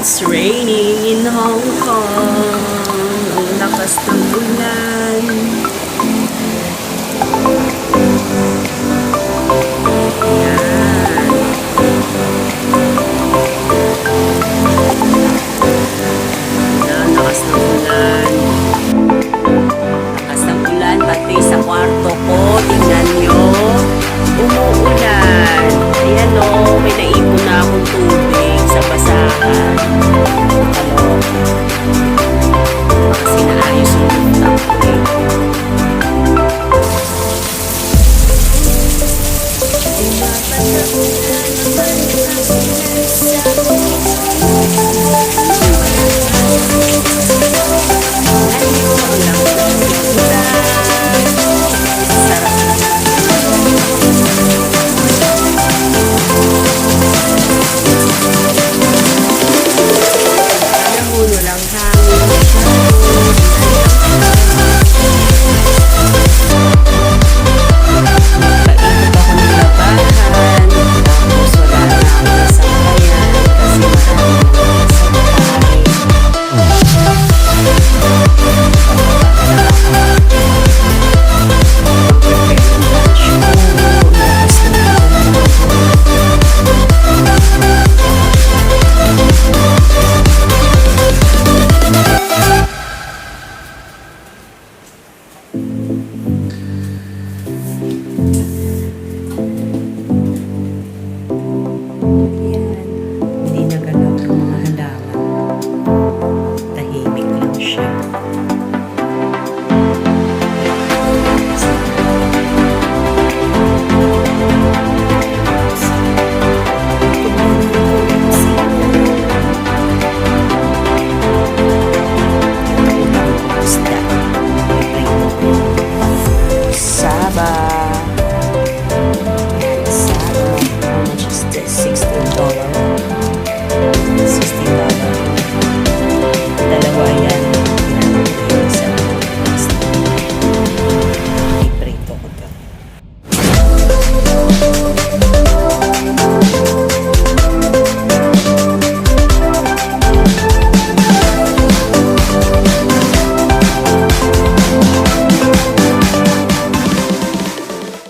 It's raining in Hong Kong. Ang lakas ng ulan. Ayan. Ang lakas ng ulan. Lakas ng ulan, pati sa kwarto ko. Tingnan nyo. Umuulan. Ayan o, may naipon na akong tubig sa basahan. Ano?